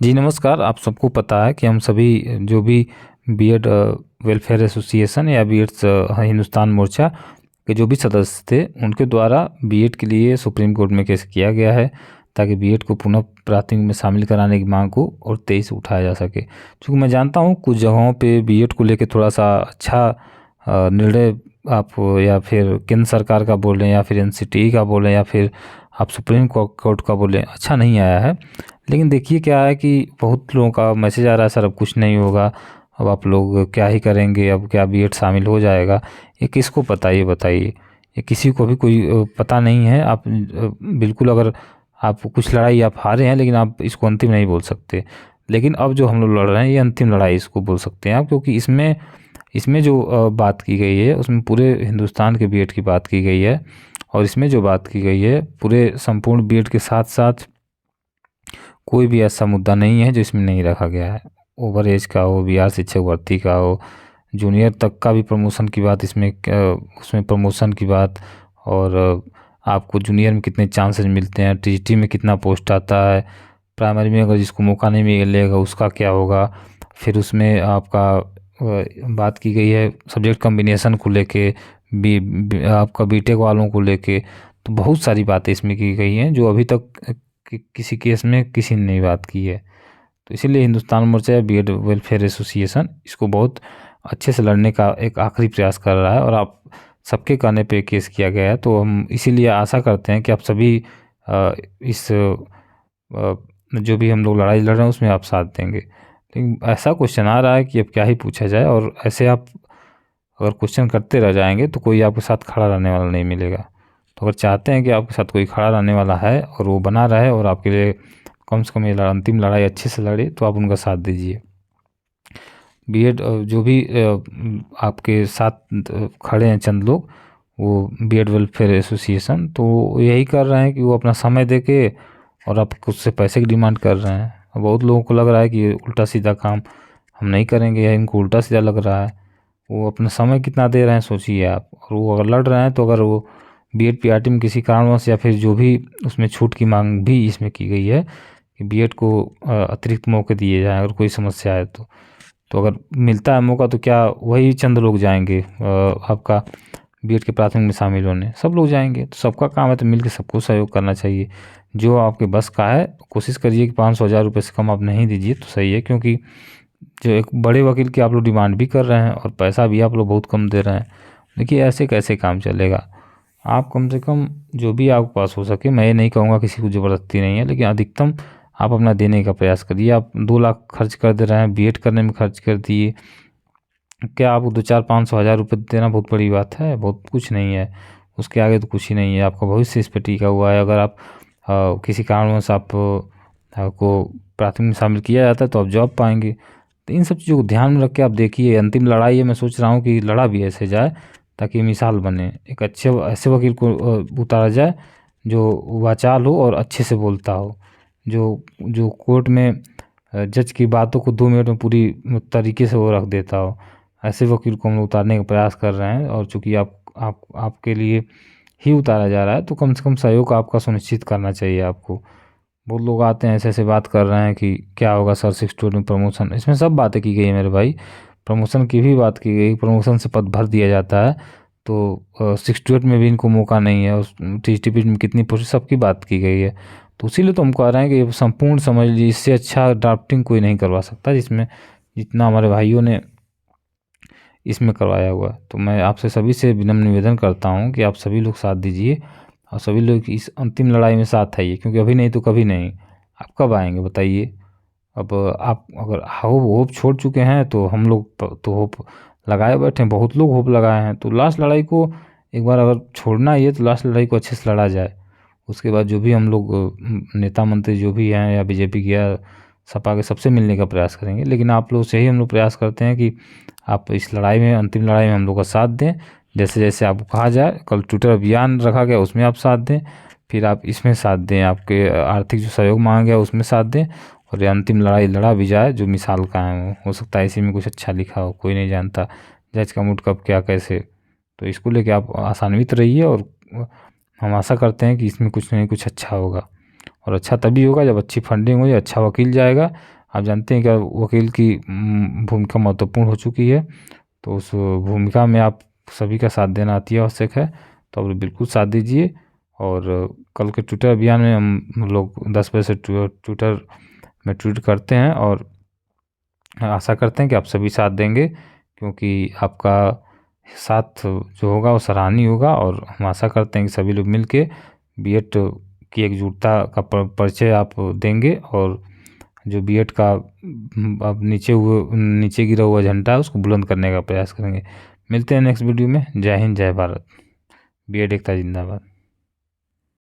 जी नमस्कार। आप सबको पता है कि हम सभी जो भी बीएड वेलफेयर एसोसिएशन या बीएड्स हिंदुस्तान मोर्चा के जो भी सदस्य थे उनके द्वारा बीएड के लिए सुप्रीम कोर्ट में केस किया गया है ताकि बीएड को पुनः प्राथमिक में शामिल कराने की मांग को और तेजी से उठाया जा सके। क्योंकि मैं जानता हूँ कुछ जगहों पे बीएड को लेकर थोड़ा सा अच्छा निर्णय आप या फिर केंद्र सरकार का बोलें या फिर एनसीटीई का बोलें या फिर आप सुप्रीम कोर्ट का बोलें, अच्छा नहीं आया है। लेकिन देखिए क्या है कि बहुत लोगों का मैसेज आ रहा है सर अब कुछ नहीं होगा, अब आप लोग क्या ही करेंगे, अब क्या बीएड शामिल हो जाएगा। ये किसको पता, ये बताइए। ये किसी को भी कोई पता नहीं है। आप बिल्कुल, अगर आप कुछ लड़ाई आप हारे हैं लेकिन आप इसको अंतिम नहीं बोल सकते। लेकिन अब जो हम लोग लड़ रहे हैं ये अंतिम लड़ाई इसको बोल सकते हैं आप, क्योंकि इसमें इसमें जो बात की गई है उसमें पूरे हिंदुस्तान के बीएड की बात की गई है। और इसमें जो बात की गई है पूरे संपूर्ण बीएड के साथ साथ कोई भी ऐसा मुद्दा नहीं है जो इसमें नहीं रखा गया है। ओवर एज का हो, बिहार शिक्षक भर्ती का हो, जूनियर तक का भी प्रमोशन की बात इसमें उसमें प्रमोशन की बात, और आपको जूनियर में कितने चांसेस मिलते हैं, टीजीटी में कितना पोस्ट आता है, प्राइमरी में अगर जिसको मौका नहीं मिलेगा उसका क्या होगा। फिर उसमें आपका बात की गई है सब्जेक्ट कम्बिनेशन को लेके, आपका बीटेक वालों को लेके। तो बहुत सारी बातें इसमें की गई हैं जो अभी तक किसी केस में किसी ने नहीं बात की है। तो इसीलिए हिंदुस्तान मोर्चा या बीएड वेलफेयर एसोसिएशन इसको बहुत अच्छे से लड़ने का एक आखिरी प्रयास कर रहा है, और आप सबके कहने पे केस किया गया है। तो हम इसीलिए आशा करते हैं कि आप सभी इस जो भी हम लोग लड़ाई लड़ रहे हैं उसमें आप साथ देंगे। लेकिन ऐसा क्वेश्चन आ रहा है कि अब क्या ही पूछा जाए, और ऐसे आप अगर क्वेश्चन करते रह जाएंगे तो कोई आपके साथ खड़ा रहने वाला नहीं मिलेगा। तो अगर चाहते हैं कि आपके साथ कोई खड़ा रहने वाला है और वो बना रहे और आपके लिए कम से कम ये अंतिम लड़ाई अच्छे से लड़े, तो आप उनका साथ दीजिए। बीएड जो भी आपके साथ खड़े हैं चंद लोग, वो बीएड वेलफेयर एसोसिएशन, तो यही कर रहे हैं कि वो अपना समय दे के और आप कुछ से पैसे की डिमांड कर रहे हैं। और बहुत लोगों को लग रहा है कि ये उल्टा सीधा काम हम नहीं करेंगे, या इनको उल्टा सीधा लग रहा है। वो अपना समय कितना दे रहे हैं सोचिए आप। और वो अगर लड़ रहे हैं तो अगर वो बीएड पीआरटी में किसी कारणवश या फिर जो भी उसमें छूट की मांग भी इसमें की गई है कि बीएड को अतिरिक्त मौके दिए जाएँ अगर कोई समस्या है तो अगर मिलता है मौका तो क्या वही चंद लोग जाएंगे आपका बीएड के प्राथमिक में शामिल होने? सब लोग जाएंगे। तो सबका काम है तो मिलकर सबको सहयोग करना चाहिए। जो आपके बस का है कोशिश करिए कि 500,000 रुपये से कम आप नहीं दीजिए तो सही है, क्योंकि जो एक बड़े वकील की आप लोग डिमांड भी कर रहे हैं और पैसा भी आप लोग बहुत कम दे रहे हैं। देखिए ऐसे कैसे काम चलेगा। आप कम से कम जो भी आपके पास हो सके, मैं ये नहीं कहूँगा किसी को ज़बरदस्ती नहीं है, लेकिन अधिकतम आप अपना देने का प्रयास करिए। आप 2 लाख खर्च कर दे रहे हैं, बीएड करने में खर्च कर दिए, क्या आप 2-4-500,000 रुपये देना बहुत बड़ी बात है? बहुत कुछ नहीं है, उसके आगे तो कुछ ही नहीं है। आपका भविष्य इस पे टिका हुआ है। अगर आप किसी कारणवश आप को प्राथमिक में शामिल किया जाता है तो आप जॉब पाएंगे। तो इन सब चीज़ों को ध्यान में रख के आप देखिए। अंतिम लड़ाई है, मैं सोच रहा हूँ कि लड़ा भी ऐसे जाए ताकि मिसाल बने। एक अच्छे ऐसे वकील को उतारा जाए जो वाचाल हो और अच्छे से बोलता हो, जो जो कोर्ट में जज की बातों को 2 मिनट में पूरी तरीके से वो रख देता हो। ऐसे वकील को हम लोग उतारने का प्रयास कर रहे हैं, और चूँकि आपके लिए ही उतारा जा रहा है तो कम से कम सहयोग आपका सुनिश्चित करना चाहिए आपको। बहुत लोग आते हैं ऐसे-ऐसे बात कर रहे हैं कि क्या होगा सर 6-2 में प्रमोशन, इसमें सब बातें की गई है मेरे भाई। प्रमोशन की भी बात की गई, प्रमोशन से पद भर दिया जाता है। तो 6-8 में भी इनको मौका नहीं है, और टीजीटी में कितनी पोस्ट, सबकी बात की गई है। तो इसीलिए तो हम कह रहे हैं कि संपूर्ण समझ लीजिए, इससे अच्छा ड्राफ्टिंग कोई नहीं करवा सकता जिसमें जितना हमारे भाइयों ने इसमें करवाया हुआ है। तो मैं आपसे सभी से विनम्र निवेदन करता हूँ कि आप सभी लोग साथ दीजिए और सभी लोग इस अंतिम लड़ाई में साथ आइए, क्योंकि अभी नहीं तो कभी नहीं। आप कब आएंगे बताइए? अब आप अगर होप छोड़ चुके हैं तो हम लोग तो होप लगाए बैठे हैं, बहुत लोग होप लगाए हैं। तो लास्ट लड़ाई को एक बार अगर छोड़ना ही है तो लास्ट लड़ाई को अच्छे से लड़ा जाए। उसके बाद जो भी हम लोग नेता मंत्री जो भी हैं या बीजेपी के या सपा के, सबसे मिलने का प्रयास करेंगे। लेकिन आप लोग से ही हम लोग प्रयास करते हैं कि आप इस लड़ाई में, अंतिम लड़ाई में हम लोग का साथ दें। जैसे जैसे आपको कहा जाए, कल ट्विटर अभियान रखा गया उसमें आप साथ दें, फिर आप इसमें साथ दें, आपके आर्थिक जो सहयोग मांगा गया उसमें साथ दें, और ये अंतिम लड़ाई लड़ा भी जाए जो मिसाल का है। हो सकता है इसी में कुछ अच्छा लिखा हो, कोई नहीं जानता जज का मूड कब क्या कैसे। तो इसको लेके आप आसान्वित रहिए, और हम आशा करते हैं कि इसमें कुछ नहीं कुछ अच्छा होगा। और अच्छा तभी होगा जब अच्छी फंडिंग हो, अच्छा वकील जाएगा। आप जानते हैं कि वकील की भूमिका महत्वपूर्ण हो चुकी है, तो उस भूमिका में आप सभी का साथ देना अति आवश्यक है। तो आप बिल्कुल साथ दीजिए। और कल के ट्विटर अभियान में हम लोग 10 बजे से ट्विटर में ट्वीट करते हैं, और आशा करते हैं कि आप सभी साथ देंगे, क्योंकि आपका साथ जो होगा वो सराहनीय होगा। और हम आशा करते हैं कि सभी लोग मिल के बीएड की एकजुटता का परिचय आप देंगे, और जो बीएड का अब नीचे गिरा हुआ झंडा है उसको बुलंद करने का प्रयास करेंगे। मिलते हैं नेक्स्ट वीडियो में। जय हिंद, जय भारत। बीएड एकता जिंदाबाद।